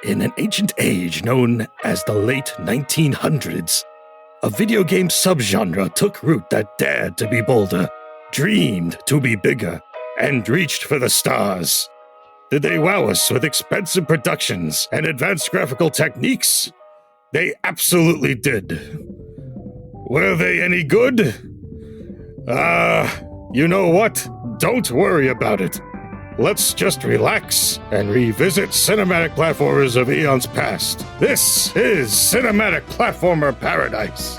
In an ancient age known as the late 1900s, a video game subgenre took root that dared to be bolder, dreamed to be bigger, and reached for the stars. Did they wow us with expensive productions and advanced graphical techniques? They absolutely did. Were they any good? You know what? Don't worry about it. Let's just relax and revisit cinematic platformers of eons past. This is Cinematic Platformer Paradise.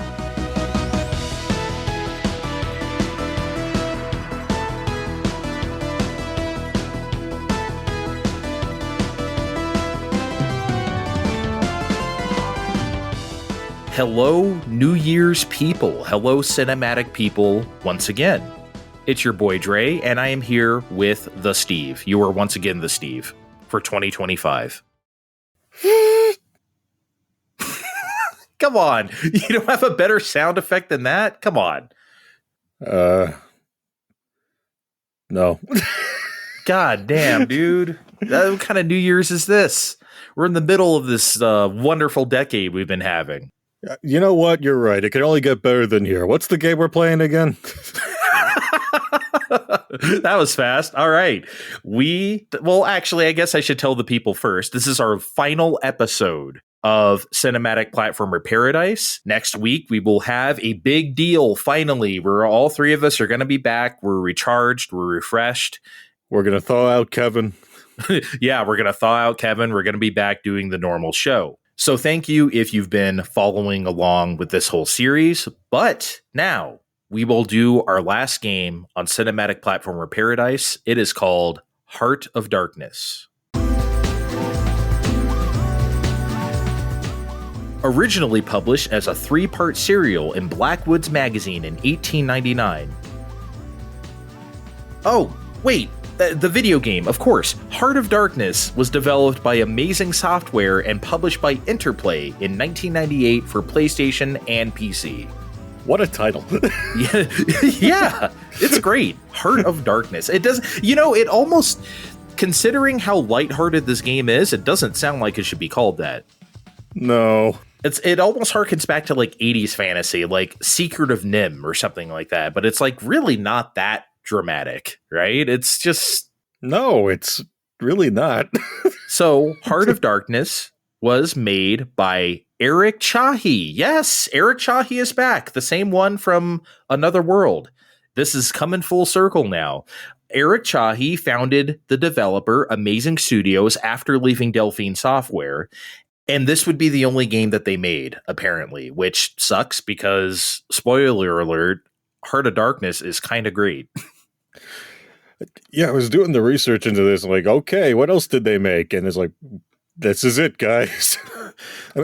Hello, New Year's people. Hello, cinematic people, once again. It's your boy Dre, and I am here with the Steve. You are once again the Steve for 2025. Come on. You don't have a better sound effect than that? Come on. No. God damn, dude. What kind of New Year's is this? We're in the middle of this wonderful decade we've been having. You know what? You're right. It can only get better than here. What's the game we're playing again? That was fast. All right. Actually, I guess I should tell the people first. This is our final episode of Cinematic Platformer Paradise. Next week, we will have a big deal. Finally, all three of us are going to be back. We're recharged. We're refreshed. We're going to thaw out Kevin. Yeah, we're going to thaw out Kevin. We're going to be back doing the normal show. So thank you if you've been following along with this whole series. But now we will do our last game on Cinematic Platformer Paradise. It is called Heart of Darkness. Originally published as a 3-part serial in Blackwoods magazine in 1899. Oh, wait. The video game, of course. Heart of Darkness was developed by Amazing Software and published by Interplay in 1998 for PlayStation and PC. What a title. Yeah, it's great. Heart of Darkness. It does, it almost, considering how lighthearted this game is, it doesn't sound like it should be called that. No. It almost harkens back to like 80s fantasy, like Secret of Nim or something like that, but it's like really not that dramatic, right? It's just... No, it's really not. So, Heart of Darkness was made by Eric Chahi. Yes, Eric Chahi is back. The same one from Another World. This is coming full circle now. Eric Chahi founded the developer Amazing Studios after leaving Delphine Software. And this would be the only game that they made, apparently, which sucks because, spoiler alert, Heart of Darkness is kind of great. Yeah, I was doing the research into this. I'm like, okay, what else did they make? And it's like, this is it, guys.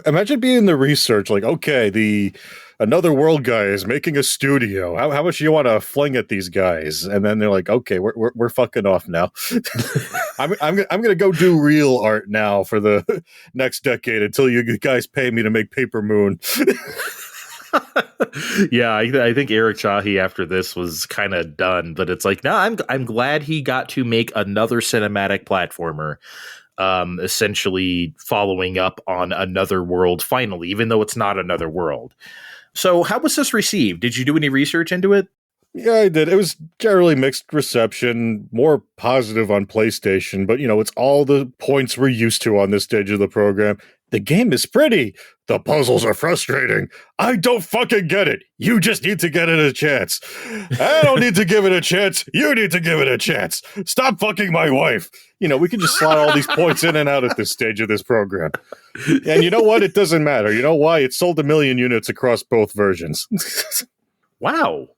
Imagine being the research, like, okay, the Another World guy is making a studio. How much do you want to fling at these guys? And then they're like, okay, we're fucking off now. I'm gonna go do real art now for the next decade until you guys pay me to make Paper Moon. Yeah, I think Eric Chahi after this was kind of done, but it's like, no, I'm glad he got to make another cinematic platformer, essentially following up on Another World finally, even though it's not Another World. So how was this received? Did you do any research into it? Yeah, I did. It was generally mixed reception, more positive on PlayStation, but it's all the points we're used to on this stage of the program. The game is pretty. The puzzles are frustrating. I don't fucking get it. You just need to get it a chance. I don't need to give it a chance. You need to give it a chance. Stop fucking my wife. We can just slot all these points in and out at this stage of this program. And you know what? It doesn't matter. You know why? It sold 1 million units across both versions. Wow.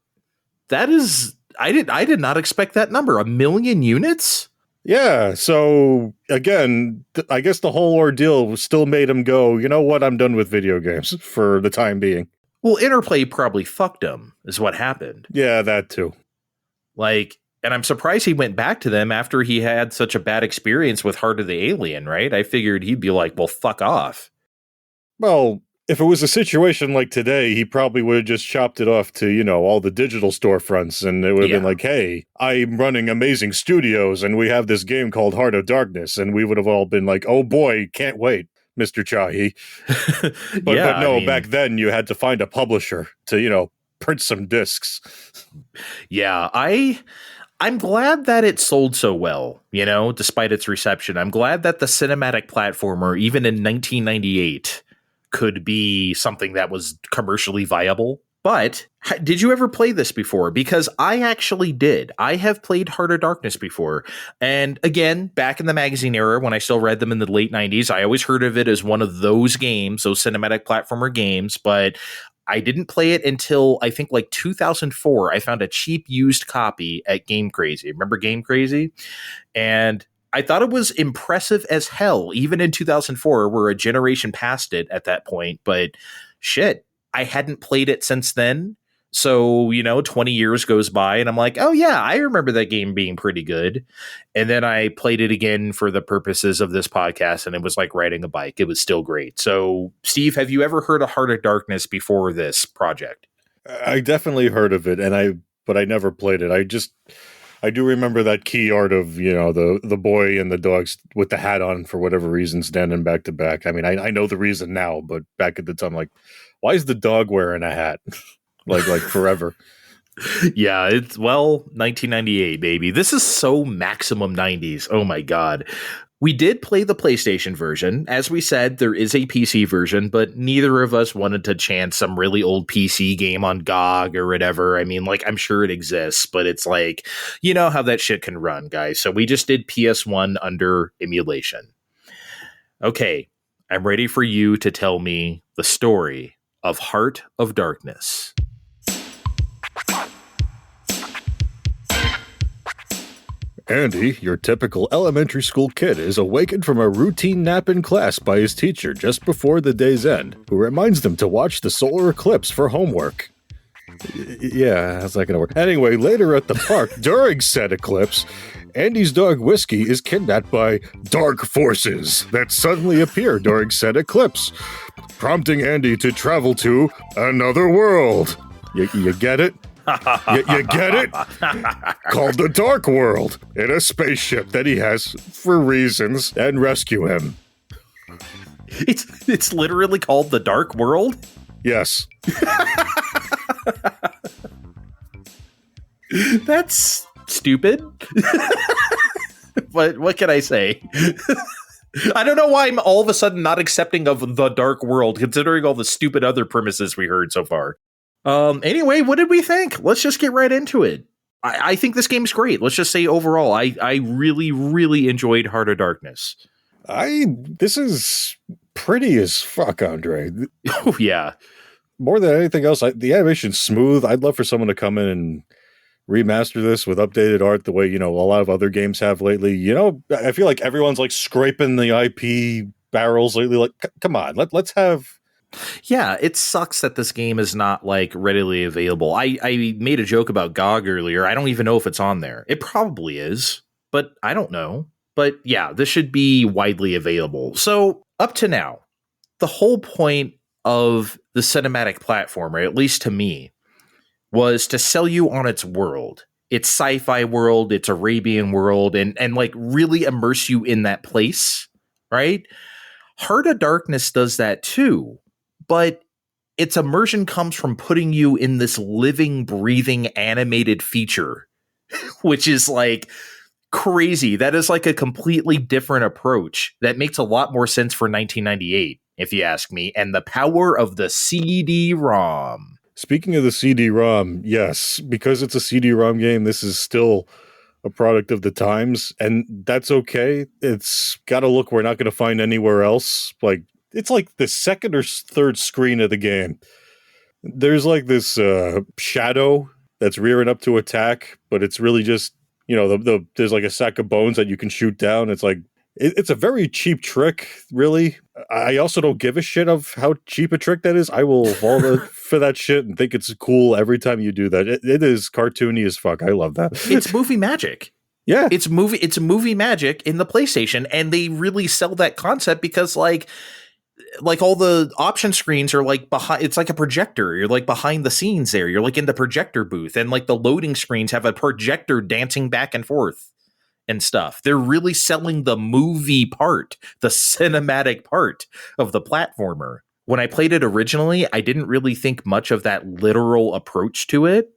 That is... I did not expect that number. 1 million units? Yeah, so, again, I guess the whole ordeal still made him go, you know what, I'm done with video games for the time being. Well, Interplay probably fucked him, is what happened. Yeah, that too. And I'm surprised he went back to them after he had such a bad experience with Heart of the Alien, right? I figured he'd be like, well, fuck off. Well, if it was a situation like today, he probably would have just chopped it off to, all the digital storefronts, and it would have been like, hey, I'm running Amazing Studios, and we have this game called Heart of Darkness, and we would have all been like, oh boy, can't wait, Mr. Chahi. But no, back then you had to find a publisher to, print some discs. Yeah, I'm glad that it sold so well, despite its reception. I'm glad that the cinematic platformer, even in 1998, could be something that was commercially viable. But did you ever play this before? Because I actually did. I have played Heart of Darkness before. And again, back in the magazine era, when I still read them in the late 90s, I always heard of it as one of those games, those cinematic platformer games. But I didn't play it until I think like 2004. I found a cheap used copy at Game Crazy. Remember Game Crazy? And I thought it was impressive as hell, even in 2004. We're a generation past it at that point. But shit, I hadn't played it since then. So, 20 years goes by and I'm like, oh yeah, I remember that game being pretty good. And then I played it again for the purposes of this podcast, and it was like riding a bike. It was still great. So, Steve, have you ever heard of Heart of Darkness before this project? I definitely heard of it, but I never played it. I do remember that key art of, the boy and the dogs with the hat on for whatever reason, standing back to back. I mean, I know the reason now, but back at the time, like, why is the dog wearing a hat? like forever. Yeah, 1998, baby. This is so maximum 90s. Oh my God. We did play the PlayStation version. As we said, there is a PC version, but neither of us wanted to chance some really old PC game on GOG or whatever. I mean, like, I'm sure it exists, but it's like, you know how that shit can run, guys. So we just did PS1 under emulation. Okay, I'm ready for you to tell me the story of Heart of Darkness. Andy, your typical elementary school kid, is awakened from a routine nap in class by his teacher just before the day's end, who reminds them to watch the solar eclipse for homework. Yeah, how's that gonna work? Anyway, later at the park, during said eclipse, Andy's dog Whiskey is kidnapped by dark forces that suddenly appear during said eclipse, prompting Andy to travel to another world. You get it? You get it? Called the Dark World, in a spaceship that he has for reasons, and rescue him. It's literally called the Dark World? Yes. That's stupid. But what can I say? I don't know why I'm all of a sudden not accepting of the Dark World, considering all the stupid other premises we heard so far. Anyway, what did we think? Let's just get right into it. I think this game's great. Let's just say overall, I really, really enjoyed Heart of Darkness. This is pretty as fuck, Andre. Oh, yeah. More than anything else, the animation's smooth. I'd love for someone to come in and remaster this with updated art the way, a lot of other games have lately. I feel like everyone's like scraping the IP barrels lately. Like, come on, let's have... Yeah, it sucks that this game is not like readily available. I made a joke about GOG earlier. I don't even know if it's on there. It probably is, but I don't know. But yeah, this should be widely available. So up to now, the whole point of the cinematic platformer, at least to me, was to sell you on its world. Its sci-fi world, its Arabian world, and like really immerse you in that place, right? Heart of Darkness does that too. But its immersion comes from putting you in this living, breathing, animated feature, which is like crazy. That is like a completely different approach that makes a lot more sense for 1998, if you ask me, and the power of the CD-ROM. Speaking of the CD-ROM, yes, because it's a CD-ROM game, this is still a product of the times, and that's okay. It's got a look we're not going to find anywhere else. Like, it's like the second or third screen of the game. There's like this shadow that's rearing up to attack, but it's really just, there's like a sack of bones that you can shoot down. It's like, it's a very cheap trick, really. I also don't give a shit of how cheap a trick that is. I will fall for that shit and think it's cool every time you do that. It is cartoony as fuck. I love that. It's movie magic. Yeah. It's movie magic in the PlayStation, and they really sell that concept because, like, like all the option screens are like behind, it's like a projector. You're like behind the scenes there. You're like in the projector booth, and like the loading screens have a projector dancing back and forth and stuff. They're really selling the movie part, the cinematic part of the platformer. When I played it originally, I didn't really think much of that literal approach to it,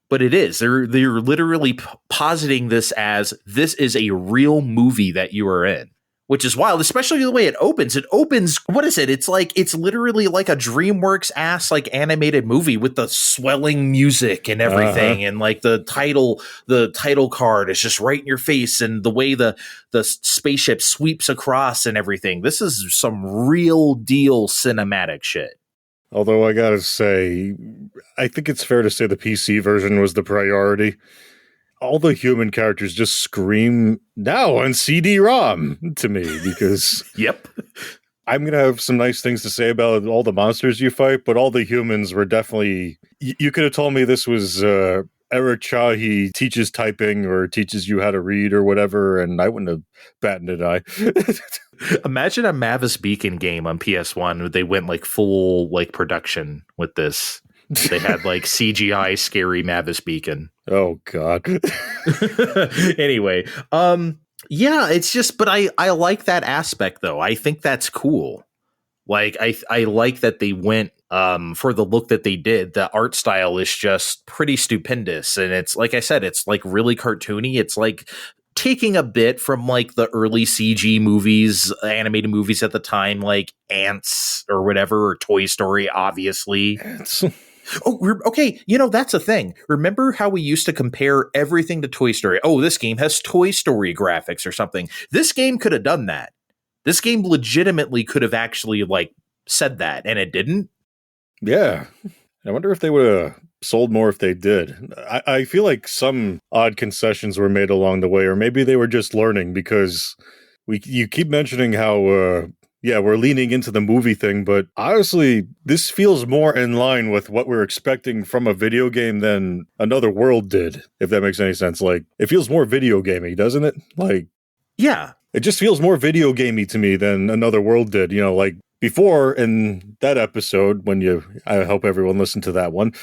but it is. They're literally positing this as this is a real movie that you are in, which is wild, especially the way it opens. It opens, what is it? It's literally like a DreamWorks ass like animated movie with the swelling music and everything, and like the title card is just right in your face, and the way the spaceship sweeps across and everything. This is some real deal cinematic shit. Although I gotta say, I think it's fair to say the PC version was the priority. All the human characters just scream now on CD-ROM to me because Yep. I'm going to have some nice things to say about all the monsters you fight, but all the humans were definitely... You could have told me this was Eric Chahi teaches typing or teaches you how to read or whatever, and I wouldn't have batted an eye. Imagine a Mavis Beacon game on PS1 where they went like full like production with this. They had like CGI scary Mavis Beacon. Oh God. Anyway, yeah, it's just, but I like that aspect though. I think that's cool. Like I like that they went for the look that they did. The art style is just pretty stupendous, and it's like I said, it's like really cartoony. It's like taking a bit from like the early CG movies, animated movies at the time, like Ants or whatever, or Toy Story, obviously. Oh, okay. You know, that's a thing. Remember how we used to compare everything to Toy Story? Oh, this game has Toy Story graphics or something. This game could have done that. This game legitimately could have actually like said that, and it didn't. Yeah. I wonder if they would have sold more if they did. I feel like some odd concessions were made along the way, or maybe they were just learning, because you keep mentioning how yeah, we're leaning into the movie thing, but honestly, this feels more in line with what we're expecting from a video game than Another World did, if that makes any sense. Like, it feels more video gamey, doesn't it? Like, yeah. It just feels more video gamey to me than Another World did. You know, like before in that episode, I hope everyone listened to that one,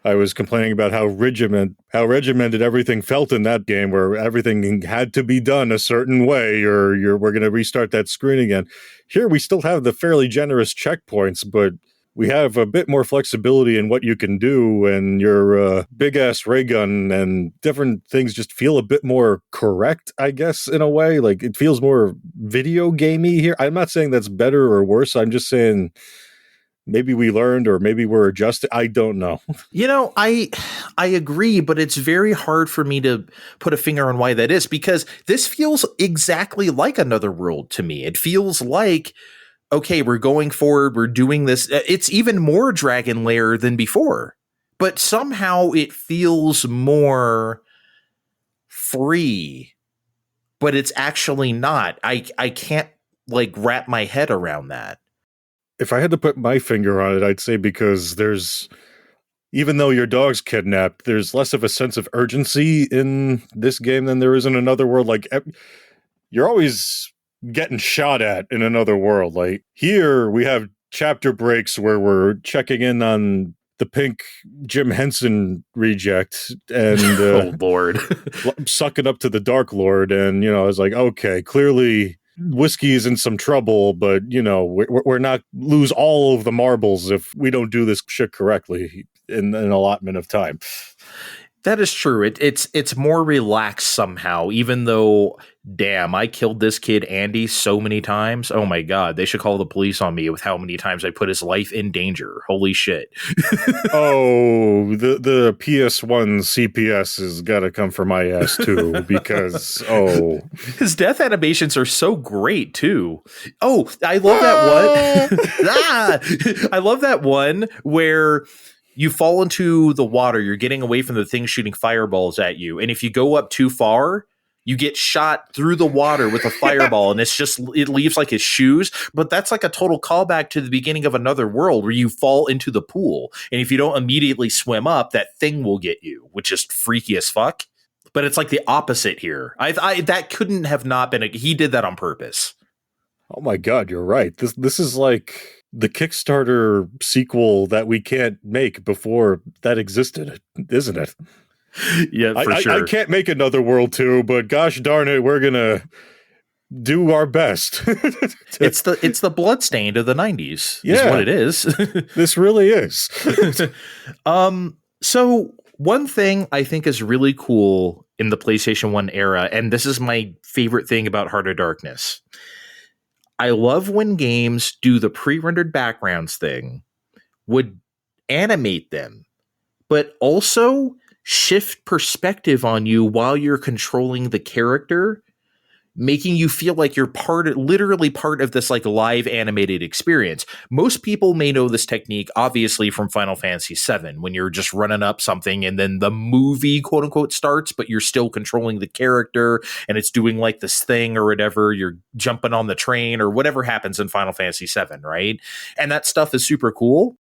I was complaining about how regimented everything felt in that game, where everything had to be done a certain way, or we're going to restart that screen again. Here, we still have the fairly generous checkpoints, but we have a bit more flexibility in what you can do, and your big-ass ray gun and different things just feel a bit more correct, I guess, in a way. Like, it feels more video gamey here. I'm not saying that's better or worse. I'm just saying maybe we learned, or maybe we're adjusted. I don't know. You know, I agree, but it's very hard for me to put a finger on why that is, because this feels exactly like Another World to me. It feels like, okay, we're going forward, we're doing this. It's even more Dragon Lair than before, but somehow it feels more free, but it's actually not. I can't like wrap my head around that. If I had to put my finger on it, I'd say because even though your dog's kidnapped, there's less of a sense of urgency in this game than there is in Another World. Like, you're always getting shot at in Another World. Like, here we have chapter breaks where we're checking in on the pink Jim Henson reject and oh Lord, sucking up to the Dark Lord. And, I was like, okay, clearly whiskey is in some trouble, but we're not lose all of the marbles if we don't do this shit correctly in an allotment of time. That is true. It's more relaxed somehow, even though, damn, I killed this kid Andy so many times. Oh my God, they should call the police on me with how many times I put his life in danger. Holy shit. Oh, the PS1 CPS has got to come for my ass too, because, his death animations are so great too. Oh, I love that one. I love that one where you fall into the water, you're getting away from the thing shooting fireballs at you. And if you go up too far, you get shot through the water with a fireball, and it leaves like his shoes. But that's like a total callback to the beginning of Another World, where you fall into the pool. And if you don't immediately swim up, that thing will get you, which is freaky as fuck. But it's like the opposite here. That couldn't have not been he did that on purpose. Oh my God, you're right. This is like the Kickstarter sequel that we can't make before that existed, isn't it? Yeah, for I sure. can't make another World 2, but gosh darn it, we're gonna do our best. It's the Bloodstained of the 90s, is Yeah. what it is. This really is. So one thing I think is really cool in the PlayStation 1 era, and this is my favorite thing about Heart of Darkness. I love when games do the pre-rendered backgrounds thing, would animate them, but also shift perspective on you while you're controlling the character, making you feel like you're literally part of this like live animated experience. Most people may know this technique, obviously, from Final Fantasy VII, when you're just running up something and then the movie, quote unquote, starts, but you're still controlling the character and it's doing like this thing or whatever. You're jumping on the train or whatever happens in Final Fantasy VII, right? And that stuff is super cool.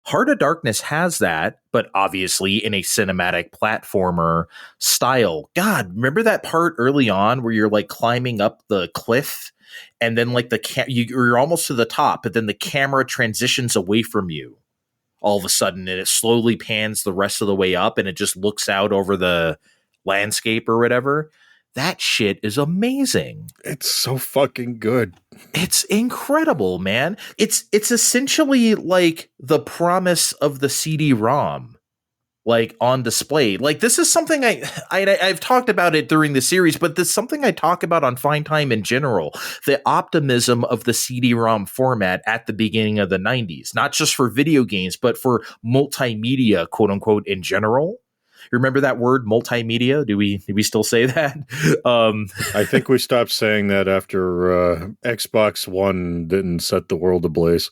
Heart of Darkness has that, but obviously in a cinematic platformer style. God, remember that part early on where you're like climbing up the cliff and then like you're almost to the top, but then the camera transitions away from you all of a sudden and it slowly pans the rest of the way up and it just looks out over the landscape or whatever. That shit is amazing. It's so fucking good. It's incredible, man. It's essentially like the promise of the CD-ROM, like on display. Like this is something I've talked about it during the series, but this is something I talk about on Fine Time in general. The optimism of the CD-ROM format at the beginning of the 90s, not just for video games, but for multimedia, quote unquote, in general. Remember that word multimedia? Do we still say that? I think we stopped saying that after Xbox One didn't set the world ablaze.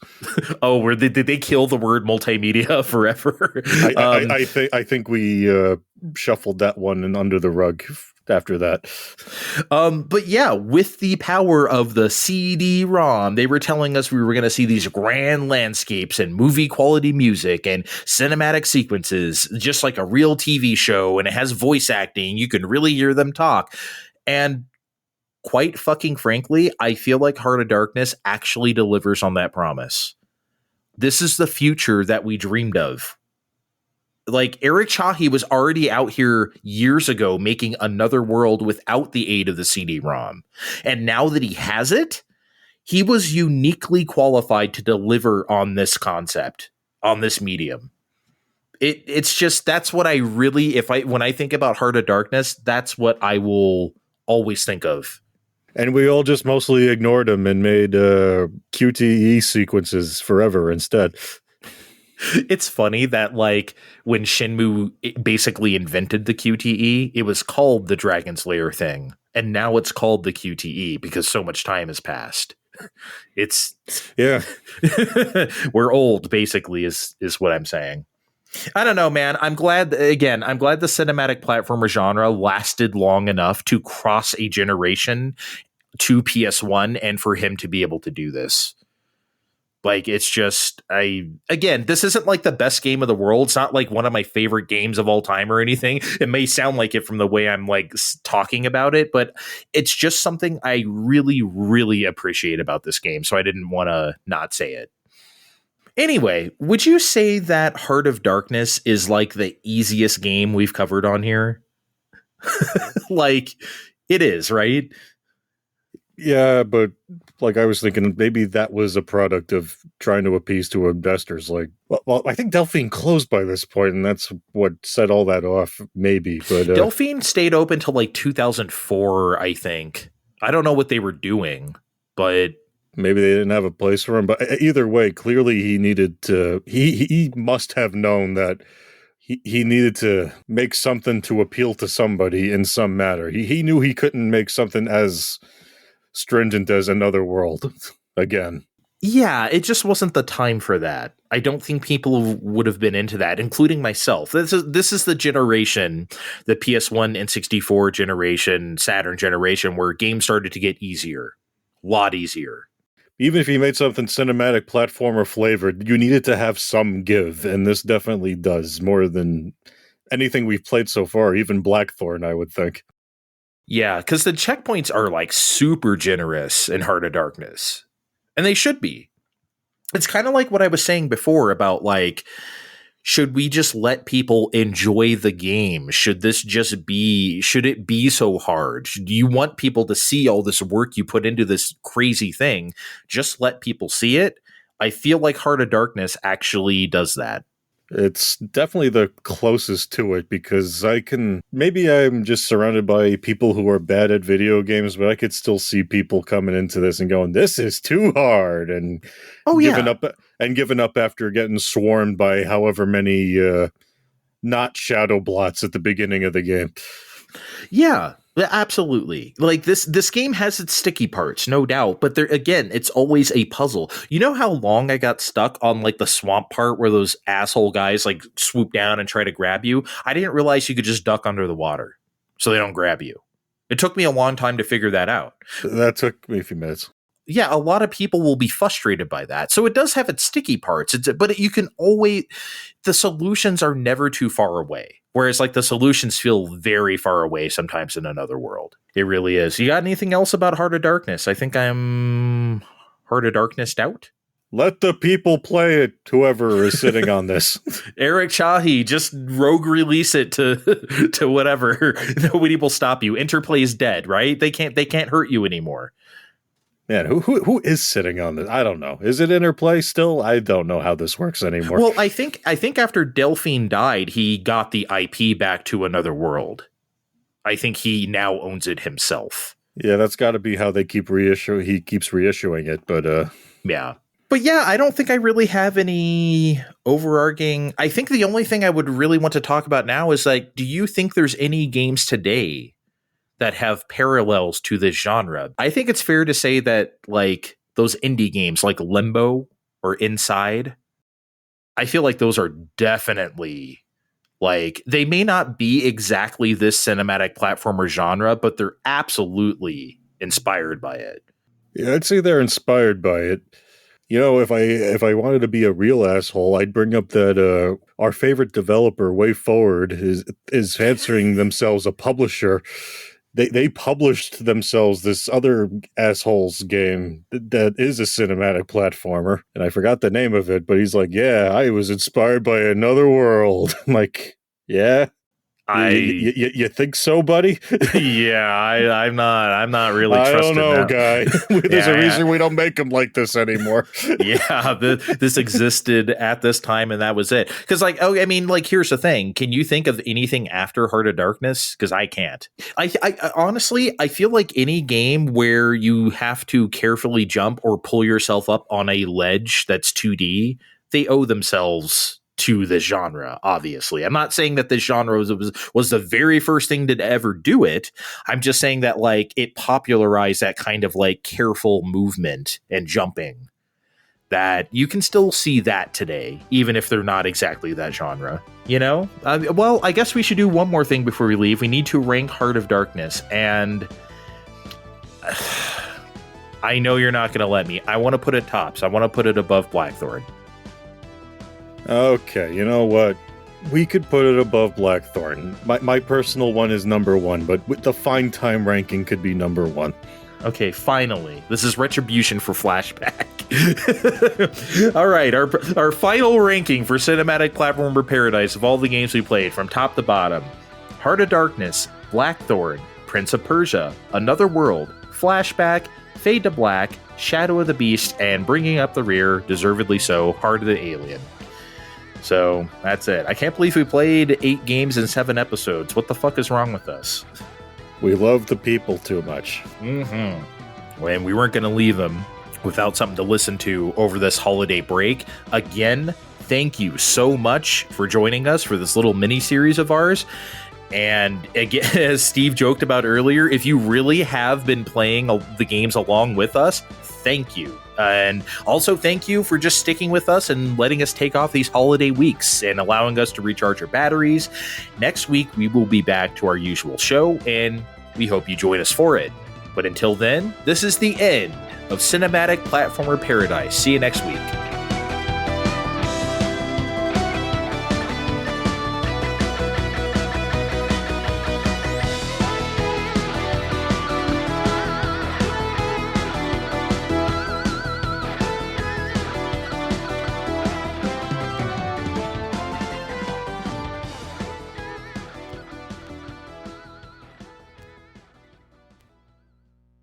Oh, did they kill the word multimedia forever? I think we shuffled that one and under the rug after that. But yeah, with the power of the CD-ROM, they were telling us we were going to see these grand landscapes and movie quality music and cinematic sequences, just like a real TV show, and it has voice acting. You can really hear them talk. And quite fucking frankly, I feel like Heart of Darkness actually delivers on that promise. This is the future that we dreamed of. Like Eric Chahi was already out here years ago making another world without the aid of the CD-ROM. And now that he has it, he was uniquely qualified to deliver on this concept, on this medium. It's just, that's what I really, when I think about Heart of Darkness, that's what I will always think of. And we all just mostly ignored him and made QTE sequences forever instead. It's funny that like when Shenmue basically invented the QTE, it was called the Dragon's Lair thing. And now it's called the QTE because so much time has passed. It's yeah. We're old, basically, is what I'm saying. I don't know, man. I'm glad the cinematic platformer genre lasted long enough to cross a generation to PS1 and for him to be able to do this. Like, it's just, this isn't like the best game of the world. It's not like one of my favorite games of all time or anything. It may sound like it from the way I'm like talking about it, but it's just something I really, really appreciate about this game. So I didn't want to not say it. Anyway, would you say that Heart of Darkness is like the easiest game we've covered on here? Like, it is, right? Yeah, but like I was thinking, maybe that was a product of trying to appease to investors. Like, well, I think Delphine closed by this point, and that's what set all that off. Maybe, but Delphine stayed open till like 2004, I think. I don't know what they were doing, but maybe they didn't have a place for him. But either way, clearly he needed to. He must have known that he needed to make something to appeal to somebody in some matter. He knew he couldn't make something as stringent as Another World again. Yeah, it just wasn't the time for that. I don't think people would have been into that, including myself. This is the generation, the PS1 and 64 generation, Saturn generation, where games started to get easier, a lot easier. Even if you made something cinematic platformer flavored, you needed to have some give, and this definitely does, more than anything we've played so far, even Blackthorn, I would think. Yeah, because the checkpoints are like super generous in Heart of Darkness. And they should be. It's kind of like what I was saying before about like, should we just let people enjoy the game? Should it be so hard? Do you want people to see all this work you put into this crazy thing? Just let people see it. I feel like Heart of Darkness actually does that. It's definitely the closest to it because maybe I'm just surrounded by people who are bad at video games, but I could still see people coming into this and going, this is too hard, and giving up after getting swarmed by however many not shadow blots at the beginning of the game. Yeah. Absolutely. Like this game has its sticky parts, no doubt, but there again, it's always a puzzle. You know how long I got stuck on like the swamp part where those asshole guys like swoop down and try to grab you? I didn't realize you could just duck under the water so they don't grab you. It took me a long time to figure that out. That took me a few minutes. Yeah, a lot of people will be frustrated by that. So it does have its sticky parts, but you can always, the solutions are never too far away. Whereas like the solutions feel very far away sometimes in Another World. It really is. You got anything else about Heart of Darkness? I think I'm Heart of Darknessed out. Let the people play it, whoever is sitting on this. Eric Chahi, just rogue release it to whatever. Nobody will stop you. Interplay is dead, right? They can't hurt you anymore. Man, who is sitting on this? I don't know. Is it Interplay still? I don't know how this works anymore. Well, I think after Delphine died, he got the IP back to Another World. I think he now owns it himself. Yeah, that's got to be how they keep he keeps reissuing it, but yeah. But yeah, I don't think I really have any overarching. I think the only thing I would really want to talk about now is like, do you think there's any games today that have parallels to this genre? I think it's fair to say that like those indie games like Limbo or Inside, I feel like those are definitely like, they may not be exactly this cinematic platformer genre, but they're absolutely inspired by it. Yeah, I'd say they're inspired by it. You know, if I wanted to be a real asshole, I'd bring up that our favorite developer, WayForward, is fancying themselves a publisher. They published themselves this other assholes game that is a cinematic platformer, and I forgot the name of it, but he's like, yeah, I was inspired by Another World. I'm like, yeah? You think so, buddy? Yeah, I'm not really trusting I don't know, that. Guy. There's a reason we don't make them like this anymore. Yeah, this existed at this time, and that was it. Because, like, oh, I mean, like, here's the thing: can you think of anything after Heart of Darkness? Because I can't. I honestly, I feel like any game where you have to carefully jump or pull yourself up on a ledge that's 2D, they owe themselves to this genre. Obviously, I'm not saying that this genre was the very first thing to ever do it. I'm just saying that like it popularized that kind of like careful movement and jumping, that you can still see that today, even if they're not exactly that genre, you know? Well, I guess we should do one more thing before we leave. We need to rank Heart of Darkness, and I know you're not going to let me. I want to put it tops. I want to put it above Blackthorn. Okay, you know what? We could put it above Blackthorn. My personal one is number one, but with the Fine Time ranking could be number one. Okay, finally. This is retribution for Flashback. All right, our final ranking for Cinematic Platformer Paradise of all the games we played from top to bottom. Heart of Darkness, Blackthorn, Prince of Persia, Another World, Flashback, Fade to Black, Shadow of the Beast, and bringing up the rear, deservedly so, Heart of the Alien. So that's it. I can't believe we played 8 games in 7 episodes. What the fuck is wrong with us? We love the people too much. Mm-hmm. And we weren't going to leave them without something to listen to over this holiday break. Again, thank you so much for joining us for this little mini-series of ours. And again, as Steve joked about earlier, if you really have been playing the games along with us, thank you. And also thank you for just sticking with us and letting us take off these holiday weeks and allowing us to recharge our batteries. Next week, we will be back to our usual show, and we hope you join us for it. But until then, this is the end of Cinematic Platformer Paradise. See you next week.